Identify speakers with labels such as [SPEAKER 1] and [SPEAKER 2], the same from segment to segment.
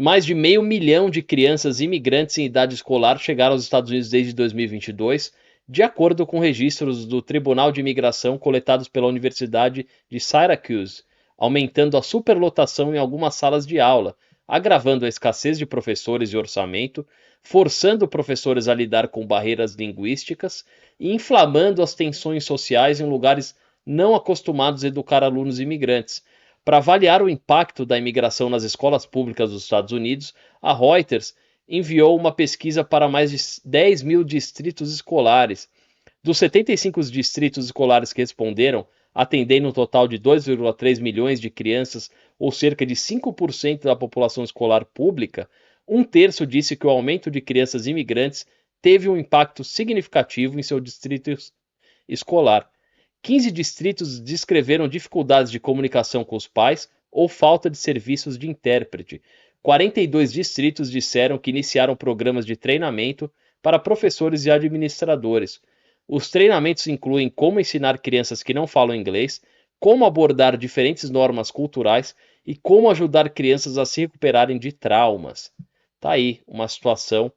[SPEAKER 1] Mais de meio milhão de crianças imigrantes em idade escolar chegaram aos Estados Unidos desde 2022, de acordo com registros do Tribunal de Imigração coletados pela Universidade de Syracuse, aumentando a superlotação em algumas salas de aula, agravando a escassez de professores e orçamento, forçando professores a lidar com barreiras linguísticas e inflamando as tensões sociais em lugares não acostumados a educar alunos imigrantes. Para avaliar o impacto da imigração nas escolas públicas dos Estados Unidos, a Reuters enviou uma pesquisa para mais de 10 mil distritos escolares. Dos 75 distritos escolares que responderam, atendendo um total de 2,3 milhões de crianças, ou cerca de 5% da população escolar pública, um terço disse que o aumento de crianças imigrantes teve um impacto significativo em seu distrito escolar. 15 distritos descreveram dificuldades de comunicação com os pais ou falta de serviços de intérprete. 42 distritos disseram que iniciaram programas de treinamento para professores e administradores. Os treinamentos incluem como ensinar crianças que não falam inglês, como abordar diferentes normas culturais e como ajudar crianças a se recuperarem de traumas. Tá aí uma situação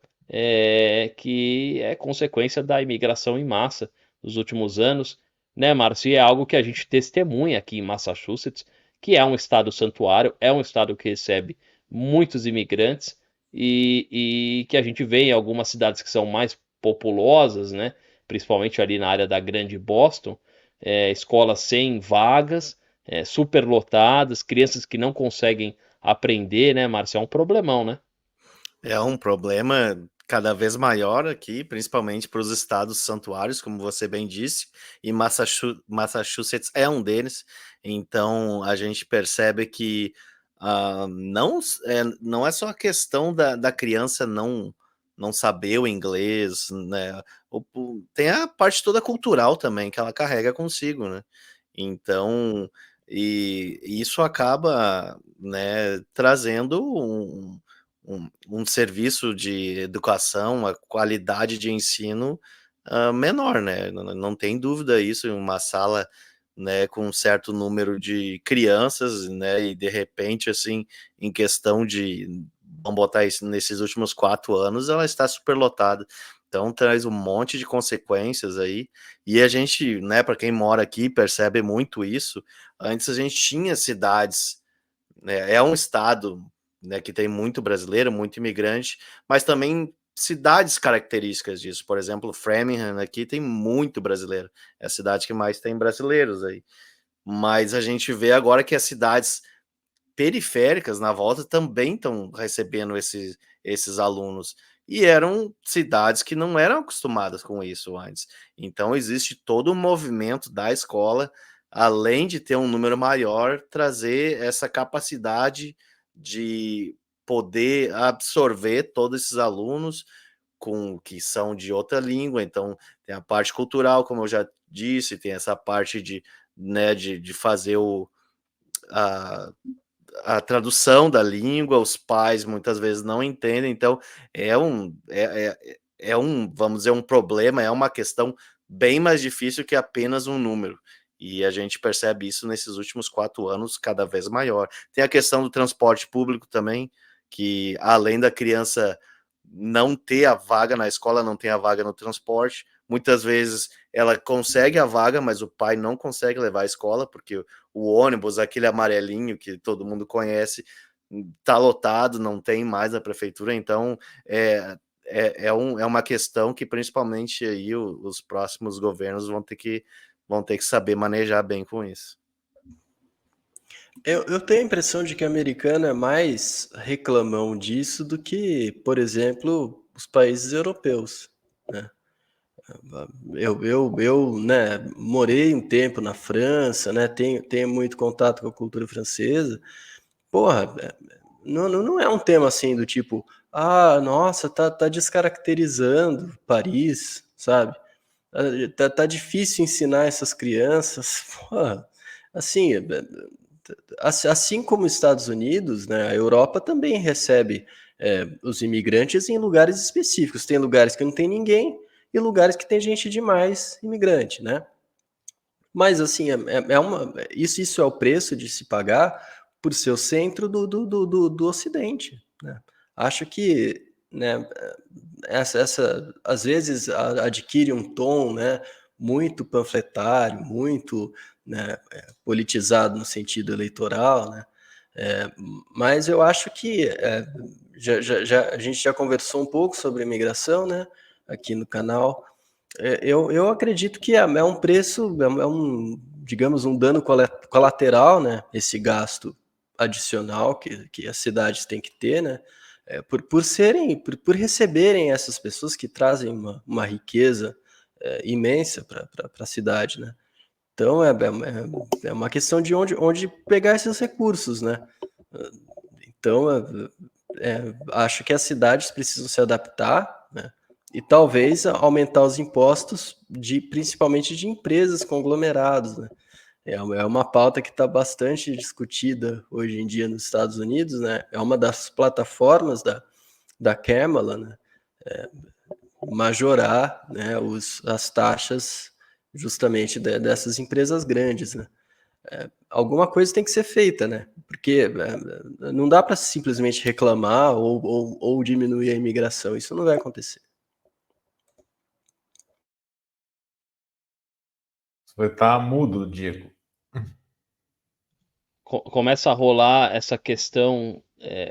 [SPEAKER 1] que é consequência da imigração em massa dos últimos anos, né, Márcio? E é algo que a gente testemunha aqui em Massachusetts, que é um estado santuário, é um estado que recebe muitos imigrantes e que a gente vê em algumas cidades que são mais populosas, né? Principalmente ali na área da Grande Boston, escolas sem vagas, superlotadas, crianças que não conseguem aprender, né, Márcio? É um problemão, né?
[SPEAKER 2] É um problema cada vez maior aqui, principalmente para os estados santuários, como você bem disse, e Massachusetts é um deles. Então a gente percebe que não é só a questão da criança não saber o inglês, né? Tem a parte toda cultural também que ela carrega consigo, né? Então, e isso acaba, né, trazendo um serviço de educação, uma qualidade de ensino menor, né? Não tem dúvida isso, em uma sala, né, com um certo número de crianças, né, e de repente, assim, em questão de, vamos botar isso, nesses últimos 4 anos, ela está superlotada. Então traz um monte de consequências aí, e a gente, né, para quem mora aqui, percebe muito isso. Antes a gente tinha cidades, né, é um estado, né, que tem muito brasileiro, muito imigrante, mas também cidades características disso. Por exemplo, Framingham aqui tem muito brasileiro, é a cidade que mais tem brasileiros aí. Mas a gente vê agora que as cidades periféricas na volta também estão recebendo esses alunos. E eram cidades que não eram acostumadas com isso antes. Então existe todo um movimento da escola, além de ter um número maior, trazer essa capacidade de poder absorver todos esses alunos com que são de outra língua. Então tem a parte cultural, como eu já disse, tem essa parte de, né, de fazer a, a tradução da língua, os pais muitas vezes não entendem, então é um, vamos dizer, um problema, é uma questão bem mais difícil que apenas um número. E a gente percebe isso nesses últimos 4 anos cada vez maior. Tem a questão do transporte público também, que além da criança não ter a vaga na escola, não tem a vaga no transporte, muitas vezes ela consegue a vaga, mas o pai não consegue levar à escola, porque o ônibus, aquele amarelinho que todo mundo conhece, tá lotado, não tem mais a prefeitura, então é uma questão que principalmente aí os próximos governos vão ter que saber manejar bem com isso.
[SPEAKER 3] Eu tenho a impressão de que o americano é mais reclamão disso do que, por exemplo, os países europeus, né? Né, morei um tempo na França, né? Tenho muito contato com a cultura francesa. Porra, não é um tema assim do tipo, ah, nossa, tá descaracterizando Paris, sabe? Tá difícil ensinar essas crianças. Porra, assim, assim como os Estados Unidos, né, a Europa também recebe os imigrantes em lugares específicos. Tem lugares que não tem ninguém e lugares que tem gente demais imigrante, né? Mas assim, isso é o preço de se pagar por ser o centro do Ocidente, né? Acho que, né, às vezes adquire um tom, né, muito panfletário, muito, né, politizado no sentido eleitoral, né? Mas eu acho que a gente já conversou um pouco sobre imigração, né, aqui no canal. Eu acredito que é um preço, digamos, um dano colateral, né, esse gasto adicional que as cidades têm que ter, né, por receberem essas pessoas que trazem uma riqueza imensa para a cidade, né. Então é uma questão de onde pegar esses recursos, né. Então acho que as cidades precisam se adaptar, né, e talvez aumentar os impostos principalmente de empresas, conglomerados, né. É uma pauta que está bastante discutida hoje em dia nos Estados Unidos, né? É uma das plataformas da Kamala, né? Majorar, né, as taxas justamente dessas empresas grandes, né? Alguma coisa tem que ser feita, né? Porque não dá para simplesmente reclamar ou diminuir a imigração. Isso não vai acontecer.
[SPEAKER 4] Você vai estar mudo, Diego.
[SPEAKER 1] Começa a rolar essa questão,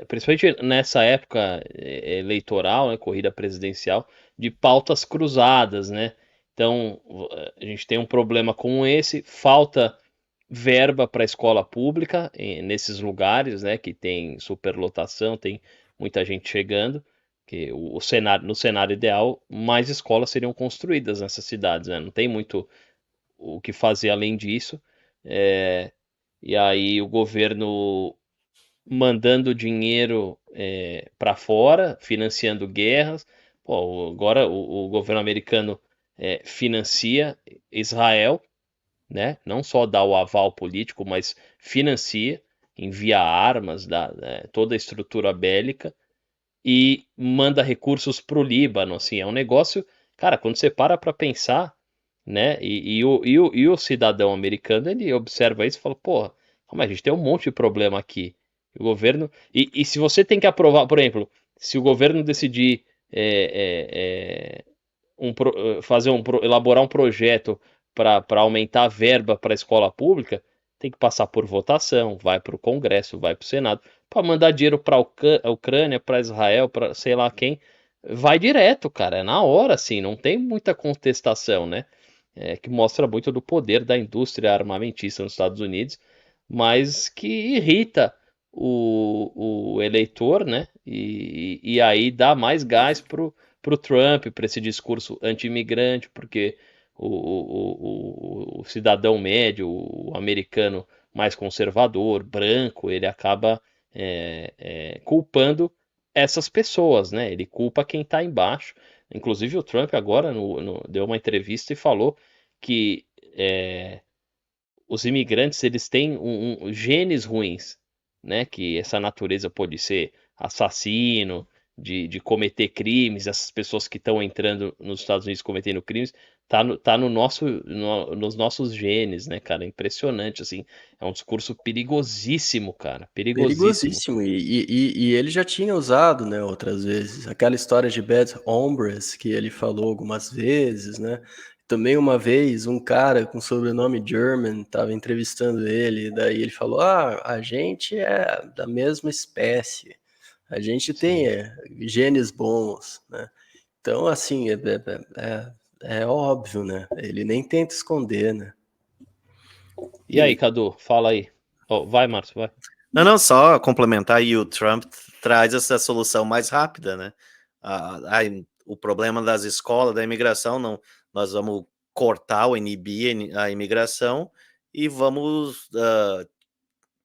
[SPEAKER 1] principalmente nessa época eleitoral, né, corrida presidencial, de pautas cruzadas, né? Então, a gente tem um problema como esse, falta verba para a escola pública nesses lugares, né, que tem superlotação, tem muita gente chegando, que no cenário ideal, mais escolas seriam construídas nessas cidades, né? Não tem muito o que fazer além disso. E aí o governo mandando dinheiro para fora, financiando guerras. Pô, agora o governo americano financia Israel, né? Não só dá o aval político, mas financia, envia armas, dá toda a estrutura bélica e manda recursos para o Líbano. Assim, é um negócio, cara, quando você para pensar, né? E o cidadão americano ele observa isso e fala, porra, calma, a gente tem um monte de problema aqui. O governo. E se você tem que aprovar, por exemplo, se o governo decidir elaborar um projeto para aumentar a verba para a escola pública, tem que passar por votação, vai para o Congresso, vai para o Senado, para mandar dinheiro para a Ucrânia, para Israel, para sei lá quem, vai direto, cara, é na hora, assim, não tem muita contestação, né? Que mostra muito do poder da indústria armamentista nos Estados Unidos, mas que irrita o eleitor, né? E aí dá mais gás pro Trump, para esse discurso anti-imigrante, porque o cidadão médio, o americano mais conservador, branco, ele acaba culpando essas pessoas, né? Ele culpa quem está embaixo. Inclusive o Trump agora deu uma entrevista e falou que os imigrantes eles têm genes ruins, né? Que essa natureza pode ser assassino, de cometer crimes, essas pessoas que estão entrando nos Estados Unidos cometendo crimes, tá nos nossos genes, né, cara? Impressionante, assim. É um discurso perigosíssimo, cara. Perigosíssimo.
[SPEAKER 3] Perigosíssimo, e ele já tinha usado, né, outras vezes, aquela história de bad hombres que ele falou algumas vezes, né, também uma vez um cara com sobrenome German estava entrevistando ele, daí ele falou, a gente é da mesma espécie, a gente tem genes bons, né, então assim, é óbvio, né, ele nem tenta esconder, né.
[SPEAKER 1] E aí, Cadu, fala aí. Vai, Márcio, vai.
[SPEAKER 2] Não, só complementar, e o Trump traz essa solução mais rápida, né? O problema das escolas, da imigração, não, nós vamos cortar ou inibir a imigração e vamos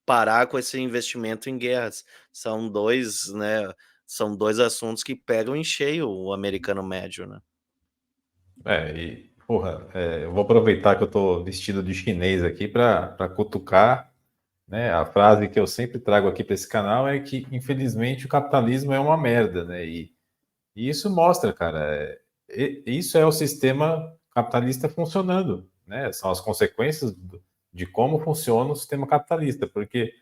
[SPEAKER 2] parar com esse investimento em guerras. São dois assuntos que pegam em cheio o americano médio, né?
[SPEAKER 4] Eu vou aproveitar que eu tô vestido de chinês aqui para cutucar, né? A frase que eu sempre trago aqui para esse canal é que, infelizmente, o capitalismo é uma merda, né? E isso mostra, cara, isso é o sistema capitalista funcionando, né? São as consequências de como funciona o sistema capitalista, porque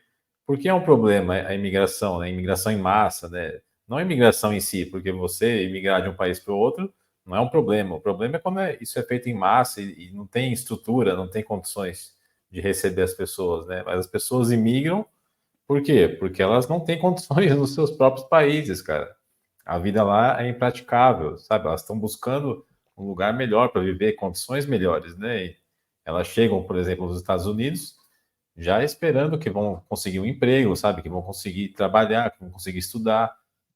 [SPEAKER 4] é um problema a imigração, né? A imigração em massa, né? Não a imigração em si, porque você imigrar de um país para o outro não é um problema. O problema é quando isso é feito em massa e não tem estrutura, não tem condições de receber as pessoas, né? Mas as pessoas imigram por quê? Porque elas não têm condições nos seus próprios países, cara. A vida lá é impraticável, sabe? Elas estão buscando um lugar melhor para viver, condições melhores, né? E elas chegam, por exemplo, nos Estados Unidos, já esperando que vão conseguir um emprego, sabe? Que vão conseguir trabalhar, que vão conseguir estudar.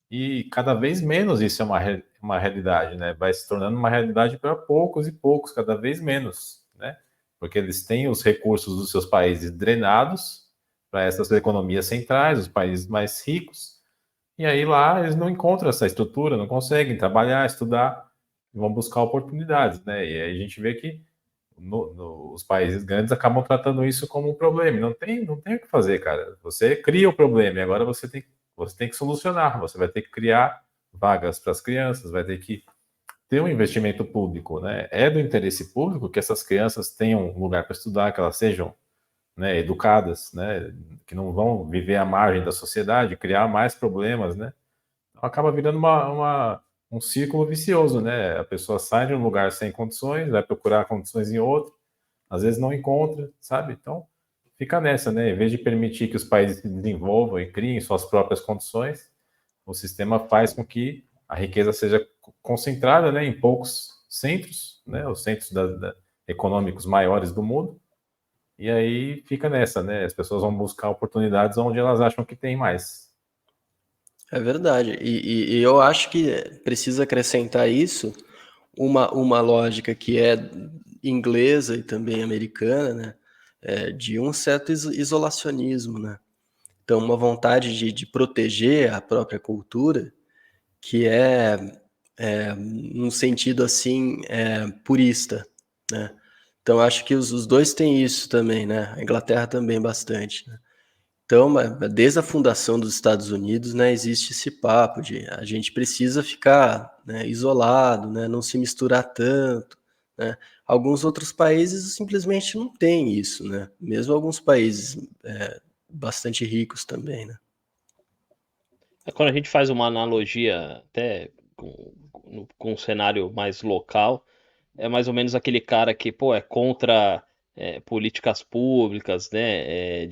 [SPEAKER 4] E cada vez menos isso é uma realidade, né? Vai se tornando uma realidade para poucos e poucos, cada vez menos, né? Porque eles têm os recursos dos seus países drenados para essas economias centrais, os países mais ricos, e aí lá eles não encontram essa estrutura, não conseguem trabalhar, estudar, vão buscar oportunidades, né? E aí a gente vê que os países grandes acabam tratando isso como um problema. Não tem o que fazer, cara. Você cria o problema e agora você tem que solucionar. Você vai ter que criar vagas para as crianças, vai ter que ter um investimento público, né? É do interesse público que essas crianças tenham um lugar para estudar, que elas sejam, né, educadas, né, que não vão viver à margem da sociedade, criar mais problemas, né? Acaba virando um círculo vicioso, né? A pessoa sai de um lugar sem condições, vai procurar condições em outro, às vezes não encontra, sabe? Então, fica nessa, né? Em vez de permitir que os países se desenvolvam e criem suas próprias condições, o sistema faz com que a riqueza seja concentrada, né, em poucos centros, né? Os centros econômicos maiores do mundo. E aí fica nessa, né? As pessoas vão buscar oportunidades onde elas acham que tem mais.
[SPEAKER 3] É verdade. E eu acho que precisa acrescentar isso uma lógica que é inglesa e também americana, né? De um certo isolacionismo, né? Então, uma vontade de proteger a própria cultura, que num sentido assim, purista, né? Então, acho que os dois têm isso também, né? A Inglaterra também bastante, né? Então, desde a fundação dos Estados Unidos, né, existe esse papo de a gente precisa ficar, né, isolado, né, não se misturar tanto, né? Alguns outros países simplesmente não têm isso, né? Mesmo alguns países bastante ricos também, né?
[SPEAKER 1] Quando a gente faz uma analogia até com um cenário mais local, é mais ou menos aquele cara que, pô, é contra políticas públicas, né?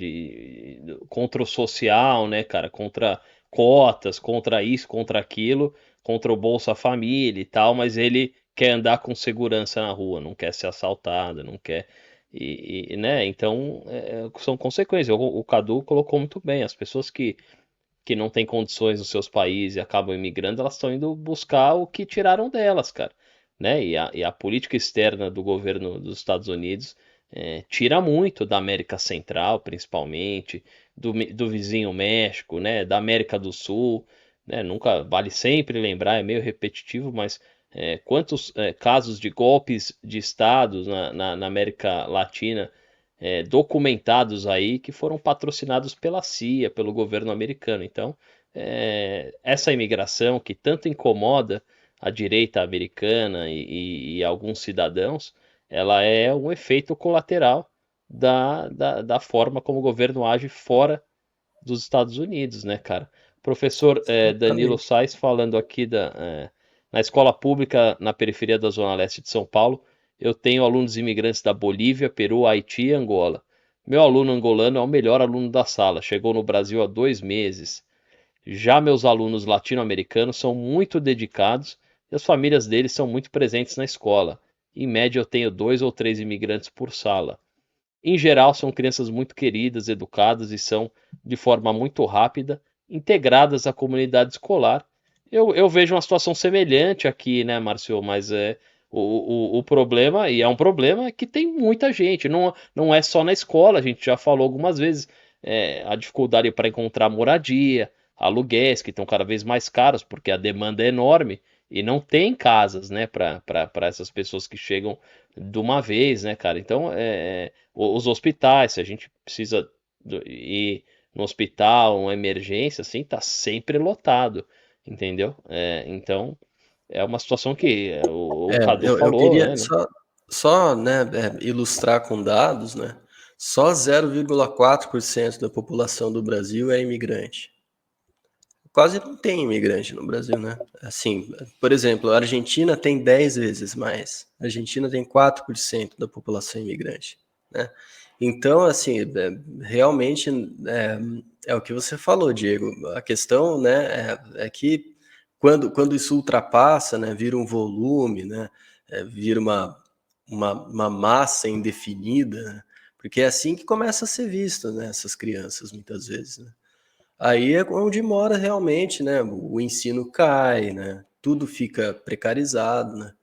[SPEAKER 1] Contra o social, né, cara? Contra cotas, contra isso, contra aquilo, contra o Bolsa Família e tal, mas ele quer andar com segurança na rua, não quer ser assaltado, não quer. Né? Então, são consequências. O Cadu colocou muito bem. As pessoas que não têm condições nos seus países e acabam imigrando, elas estão indo buscar o que tiraram delas, cara. Né? E a política externa do governo dos Estados Unidos tira muito da América Central, principalmente, do vizinho México, né? Da América do Sul. Né? Nunca vale sempre lembrar, é meio repetitivo, mas quantos casos de golpes de estados na América Latina documentados aí que foram patrocinados pela CIA, pelo governo americano. Então, essa imigração que tanto incomoda a direita americana e alguns cidadãos, ela é um efeito colateral da forma como o governo age fora dos Estados Unidos, né, cara? Professor Danilo
[SPEAKER 3] Exatamente.
[SPEAKER 1] Sais falando aqui na escola pública na periferia da Zona Leste de São Paulo, eu tenho alunos imigrantes da Bolívia, Peru, Haiti e Angola. Meu aluno angolano é o melhor aluno da sala, chegou no Brasil há 2 meses. Já meus alunos latino-americanos são muito dedicados e as famílias deles são muito presentes na escola. Em média, eu tenho 2 ou 3 imigrantes por sala. Em geral, são crianças muito queridas, educadas e são, de forma muito rápida, integradas à comunidade escolar. Eu vejo uma situação semelhante aqui, né, Márcio? Mas o problema, e é um problema, é que tem muita gente. Não é só na escola, a gente já falou algumas vezes. A dificuldade para encontrar moradia, aluguéis que estão cada vez mais caros, porque a demanda é enorme e não tem casas, né, para essas pessoas que chegam de uma vez, né, cara? Então, os hospitais, se a gente precisa ir no hospital, uma emergência, assim, tá sempre lotado, entendeu? Então, é uma situação que o Cadu
[SPEAKER 3] Eu
[SPEAKER 1] falou,
[SPEAKER 3] queria
[SPEAKER 1] né?
[SPEAKER 3] só né, ilustrar com dados, né? Só 0,4% da população do Brasil é imigrante. quase não tem imigrante no Brasil, né? Assim, por exemplo, a Argentina tem 10 vezes mais. A Argentina tem 4% da população imigrante, né? Então, assim, realmente é o que você falou, Diego. A questão, né, é que quando isso ultrapassa, né, vira um volume, né, vira uma massa indefinida, né, porque é assim que começa a ser visto, né, essas crianças, muitas vezes, né? Aí é onde mora realmente, né? O ensino cai, né? Tudo fica precarizado, né?